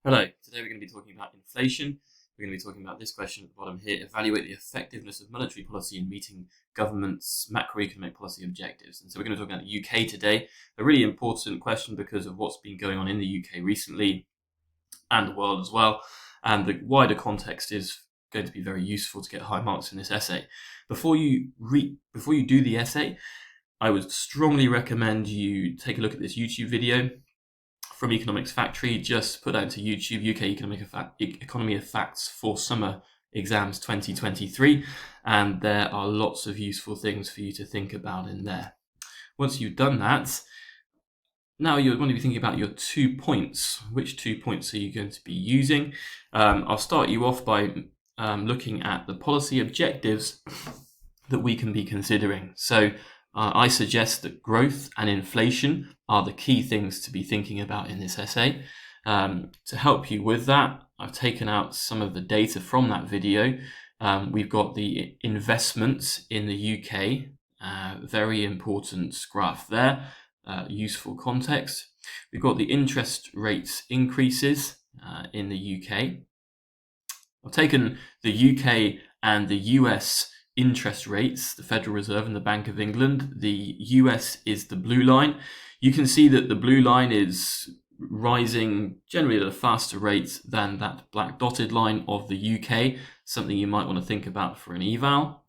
Hello, today we're going to be talking about inflation. We're going to be talking about this question at the bottom here: evaluate the effectiveness of monetary policy in meeting government's macroeconomic policy objectives. And so we're going to talk about the UK today, a really important question because of what's been going on in the UK recently and the world as well. And the wider context is going to be very useful to get high marks in this essay. Before you do the essay, I would strongly recommend you take a look at this YouTube video from Economics Factory. Just put that into YouTube, UK Economy of Facts for Summer Exams 2023, and there are lots of useful things for you to think about in there. Once you've done that, now you're going to be thinking about your 2 points. Which 2 points are you going to be using? I'll start you off by looking at the policy objectives that we can be considering. So I suggest that growth and inflation are the key things to be thinking about in this essay. To help you with that, I've taken out some of the data from that video. We've got the investments in the UK, very important graph there, useful context. We've got the interest rates increases in the UK. I've taken the UK and the US interest rates, the Federal Reserve and the Bank of England. The US is the blue line. You can see that the blue line is rising generally at a faster rate than that black dotted line of the UK, something you might want to think about for an eval.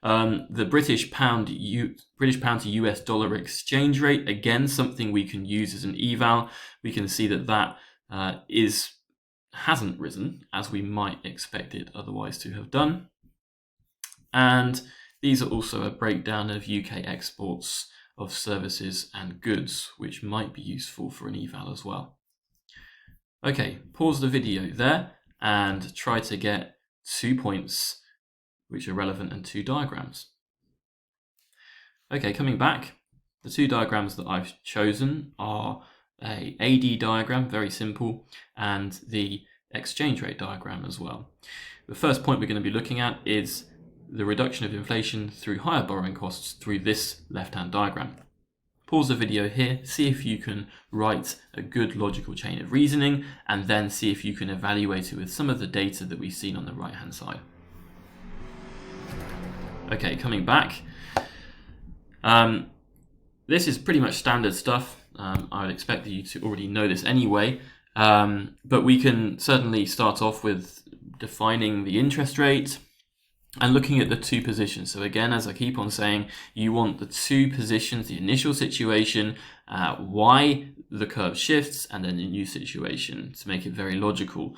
The British pound to US dollar exchange rate, again, something we can use as an eval. We can see that hasn't risen as we might expect it otherwise to have done. And these are also a breakdown of UK exports of services and goods, which might be useful for an eval as well. Okay, pause the video there and try to get 2 points which are relevant and 2 diagrams. Okay, coming back, the 2 diagrams that I've chosen are a AD diagram, very simple, and the exchange rate diagram as well. The first point we're going to be looking at is the reduction of inflation through higher borrowing costs through this left-hand diagram. Pause the video here, see if you can write a good logical chain of reasoning, and then see if you can evaluate it with some of the data that we've seen on the right-hand side. Okay, coming back. This is pretty much standard stuff. I would expect you to already know this anyway, but we can certainly start off with defining the interest rate and looking at the 2 positions. So again, as I keep on saying, you want the 2 positions, the initial situation, why the curve shifts, and then the new situation to make it very logical.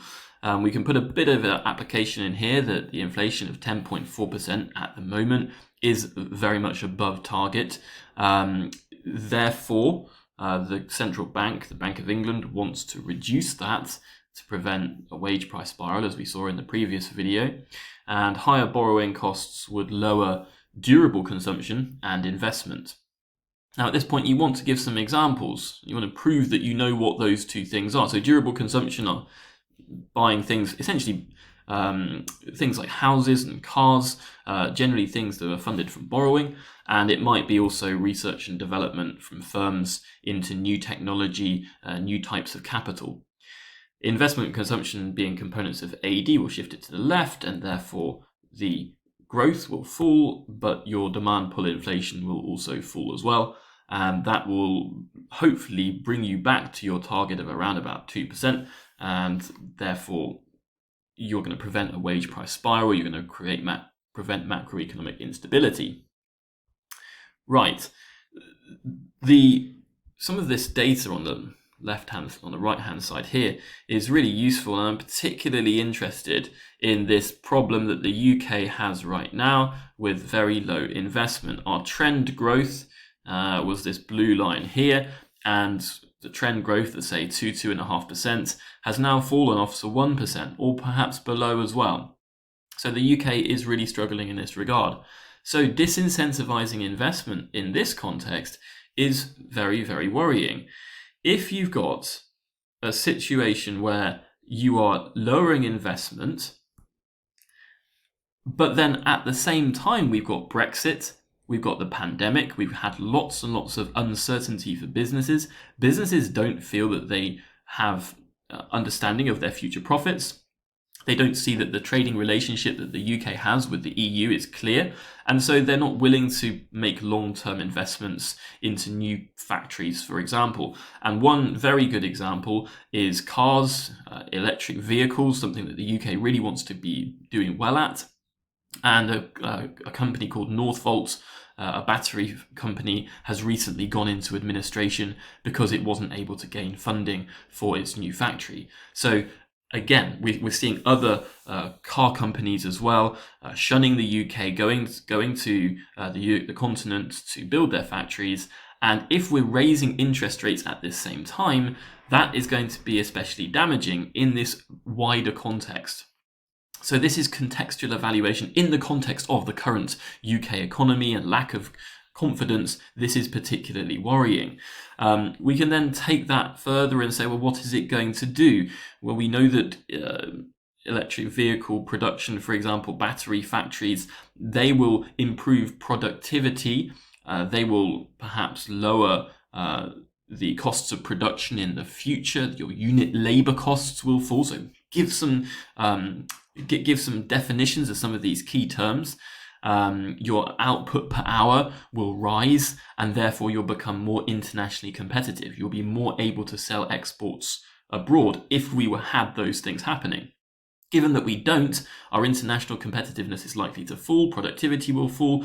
We can put a bit of an application in here that the inflation of 10.4% at the moment is very much above target. Therefore, the central bank, the Bank of England, wants to reduce that to prevent a wage price spiral, as we saw in the previous video. And higher borrowing costs would lower durable consumption and investment. Now, at this point, you want to give some examples. You want to prove that you know what those 2 things are. So durable consumption are buying things, essentially things like houses and cars, generally things that are funded from borrowing. And it might be also research and development from firms into new technology, new types of capital. Investment and consumption being components of AD will shift it to the left, and therefore the growth will fall, but your demand pull inflation will also fall as well. And that will hopefully bring you back to your target of around about 2%. And therefore, you're going to prevent a wage price spiral. You're going to prevent macroeconomic instability. Right. Some of this data on the right-hand side here is really useful, and I'm particularly interested in this problem that the UK has right now with very low investment. Our trend growth was this blue line here, and the trend growth at say 2.5% has now fallen off to 1%, or perhaps below as well. So the UK is really struggling in this regard. So disincentivizing investment in this context is very, very worrying. If you've got a situation where you are lowering investment, but then at the same time we've got Brexit, we've got the pandemic, we've had lots and lots of uncertainty for businesses. Businesses don't feel that they have understanding of their future profits. They don't see that the trading relationship that the UK has with the EU is clear, and so they're not willing to make long-term investments into new factories, for example. And one very good example is cars, electric vehicles, something that the UK really wants to be doing well at. And a company called Northvolt, a battery company, has recently gone into administration because it wasn't able to gain funding for its new factory. So again, we're seeing other car companies as well shunning the UK, going to the continent to build their factories. And if we're raising interest rates at this same time, that is going to be especially damaging in this wider context. So this is contextual evaluation in the context of the current UK economy and lack of confidence. This is particularly worrying. We can then take that further and say, well, what is it going to do? Well, we know that electric vehicle production, for example, battery factories, they will improve productivity. They will perhaps lower the costs of production in the future. Your unit labor costs will fall. So give some definitions of some of these key terms. Your output per hour will rise, and therefore you'll become more internationally competitive. You'll be more able to sell exports abroad if we had those things happening. Given that we don't, our international competitiveness is likely to fall, productivity will fall,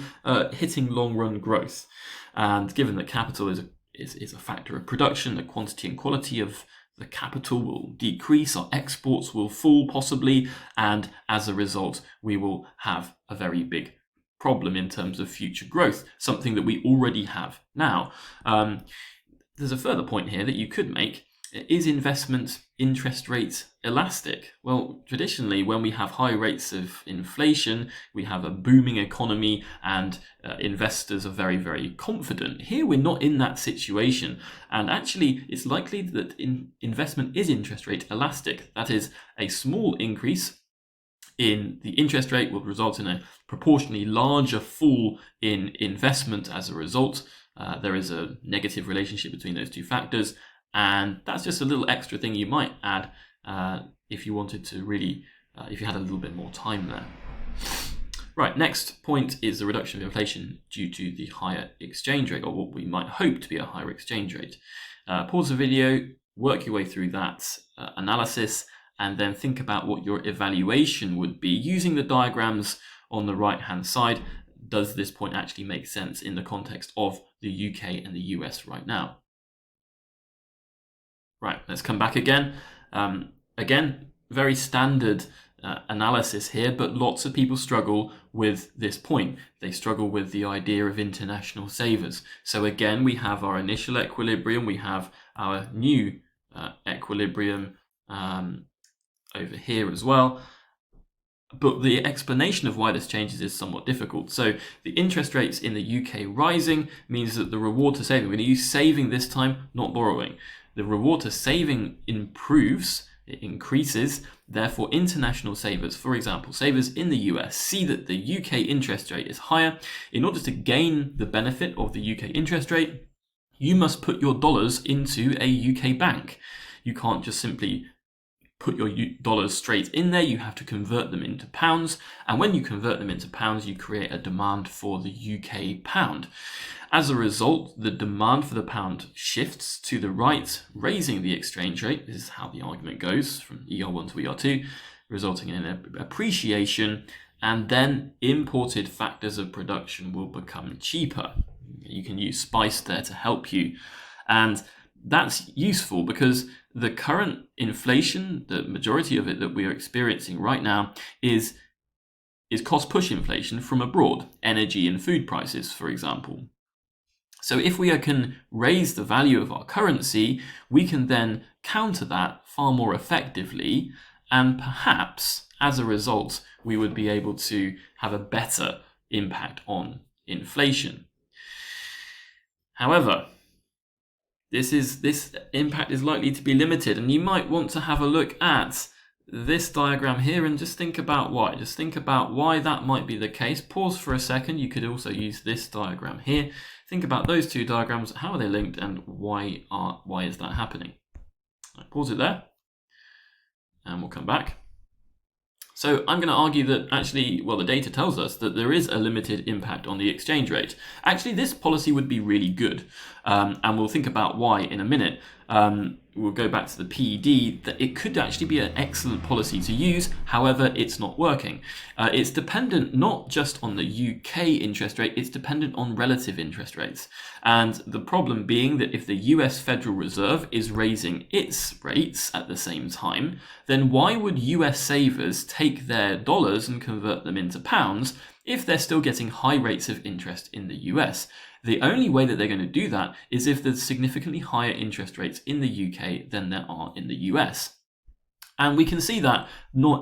hitting long-run growth. And given that capital is a factor of production, the quantity and quality of the capital will decrease, our exports will fall possibly, and as a result, we will have a very big problem in terms of future growth, something that we already have now. There's a further point here that you could make. Is investment interest rate elastic? Well, traditionally, when we have high rates of inflation, we have a booming economy and investors are very, very confident. Here, we're not in that situation. And actually, it's likely that investment is interest rate elastic. That is, a small increase in the interest rate will result in a proportionally larger fall in investment as a result. There is a negative relationship between those two factors. And that's just a little extra thing you might add if you wanted to really, if you had a little bit more time there. Right, next point is the reduction of inflation due to the higher exchange rate, or what we might hope to be a higher exchange rate. Pause the video, work your way through that analysis, and then think about what your evaluation would be using the diagrams on the right-hand side. Does this point actually make sense in the context of the UK and the US right now? Right, let's come back again. Again, very standard analysis here, but lots of people struggle with this point. They struggle with the idea of international savers. So again, we have our initial equilibrium, we have our new equilibrium over here as well. But the explanation of why this changes is somewhat difficult. So the interest rates in the UK rising means that the reward to saving, we're going to use saving this time, not borrowing. The reward to saving improves, it increases. Therefore, international savers, for example, savers in the US, see that the UK interest rate is higher. In order to gain the benefit of the UK interest rate, you must put your dollars into a UK bank. You can't just simply put your dollars straight in there. You have to convert them into pounds. And when you convert them into pounds, you create a demand for the UK pound. As a result, the demand for the pound shifts to the right, raising the exchange rate. This is how the argument goes from ER1 to ER2, resulting in an appreciation, and then imported factors of production will become cheaper. You can use SPICE there to help you. And that's useful because the current inflation, the majority of it that we are experiencing right now, is cost push inflation from abroad, energy and food prices, for example. So if we can raise the value of our currency, we can then counter that far more effectively, and perhaps as a result, we would be able to have a better impact on inflation. However, this impact is likely to be limited, and you might want to have a look at this diagram here and just think about why. Just think about why that might be the case. Pause for a second. You could also use this diagram here. Think about those two diagrams. How are they linked, and why is that happening? Pause it there. and we'll come back. So I'm going to argue that actually, well, the data tells us that there is a limited impact on the exchange rate. Actually, this policy would be really good, and we'll think about why in a minute. We'll go back to the PED, that it could actually be an excellent policy to use, however, it's not working. It's dependent not just on the UK interest rate, it's dependent on relative interest rates. And the problem being that if the US Federal Reserve is raising its rates at the same time, then why would US savers take their dollars and convert them into pounds if they're still getting high rates of interest in the US? The only way that they're going to do that is if there's significantly higher interest rates in the UK than there are in the US. And we can see that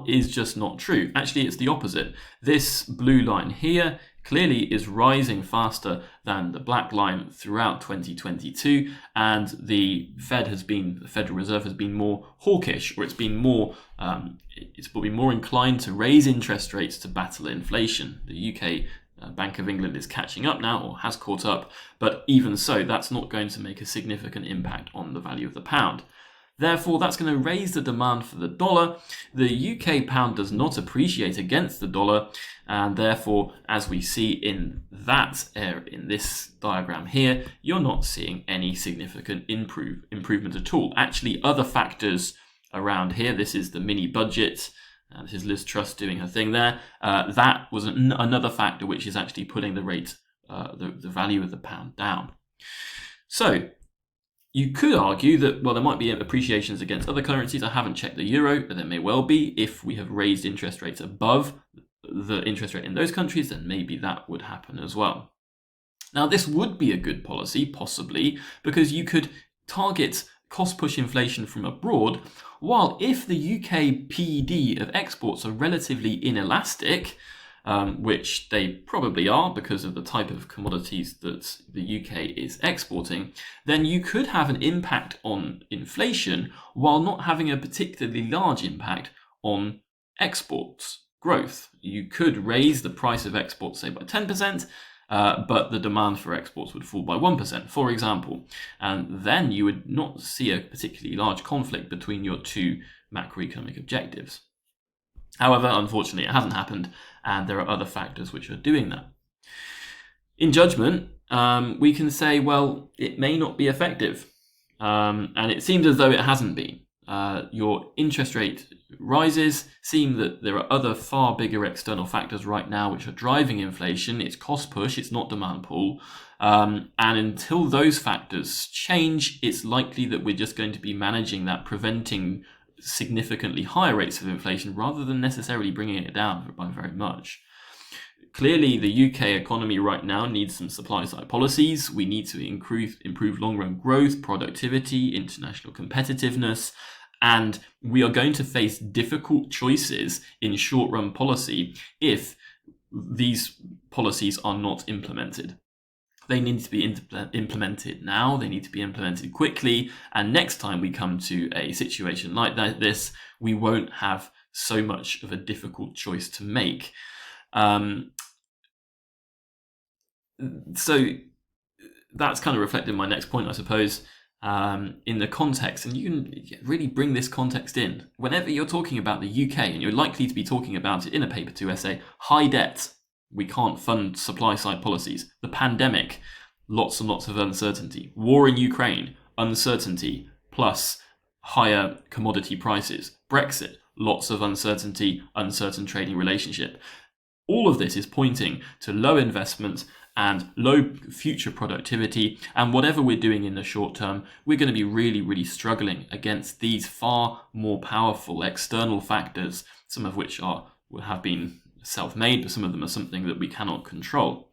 is just not true. Actually, it's the opposite. This blue line here clearly is rising faster than the black line throughout 2022, and the Federal Reserve has been more hawkish, or it's been more inclined to raise interest rates to battle inflation. The UK Bank of England is catching up now, or has caught up, but even so, that's not going to make a significant impact on the value of the pound. Therefore, that's going to raise the demand for the dollar. The UK pound does not appreciate against the dollar, and therefore, as we see in this diagram here, you're not seeing any significant improvement at all. Actually, other factors around here, this is the mini budget. This is Liz Truss doing her thing there. That was another factor which is actually putting the rate, the value of the pound down. So you could argue that, well, there might be appreciations against other currencies. I haven't checked the euro, but there may well be. If we have raised interest rates above the interest rate in those countries, then maybe that would happen as well. Now, this would be a good policy, possibly, because you could target cost-push inflation from abroad, while if the UK PED of exports are relatively inelastic, which they probably are because of the type of commodities that the UK is exporting, then you could have an impact on inflation while not having a particularly large impact on exports growth. You could raise the price of exports, say, by 10%, but the demand for exports would fall by 1%, for example. And then you would not see a particularly large conflict between your two macroeconomic objectives. However, unfortunately, it hasn't happened, and there are other factors which are doing that. In judgment, we can say, well, it may not be effective, and it seems as though it hasn't been. Your interest rate rises seem that there are other far bigger external factors right now which are driving inflation. It's cost push, it's not demand pull. And until those factors change, it's likely that we're just going to be managing that, preventing significantly higher rates of inflation rather than necessarily bringing it down by very much. Clearly, the UK economy right now needs some supply-side policies. We need to improve long-run growth, productivity, international competitiveness, and we are going to face difficult choices in short-run policy if these policies are not implemented. They need to be implemented now, they need to be implemented quickly, and next time we come to a situation like this, we won't have so much of a difficult choice to make. So that's kind of reflected in my next point, I suppose, in the context, and you can really bring this context in. Whenever you're talking about the UK, and you're likely to be talking about it in a paper 2 essay, high debt, we can't fund supply-side policies. The pandemic, lots and lots of uncertainty. War in Ukraine, uncertainty, plus higher commodity prices. Brexit, lots of uncertainty, uncertain trading relationship. All of this is pointing to low investment and low future productivity, and whatever we're doing in the short term, we're going to be really, really struggling against these far more powerful external factors, some of which have been self-made, but some of them are something that we cannot control.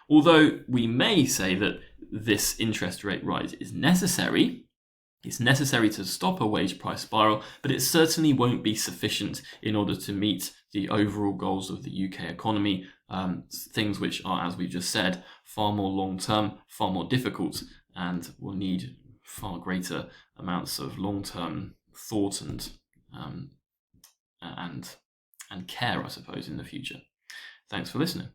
Although we may say that this interest rate rise is necessary, it's necessary to stop a wage price spiral, but it certainly won't be sufficient in order to meet the overall goals of the UK economy, things which are, as we've just said, far more long-term, far more difficult, and will need far greater amounts of long-term thought and care, I suppose, in the future. Thanks for listening.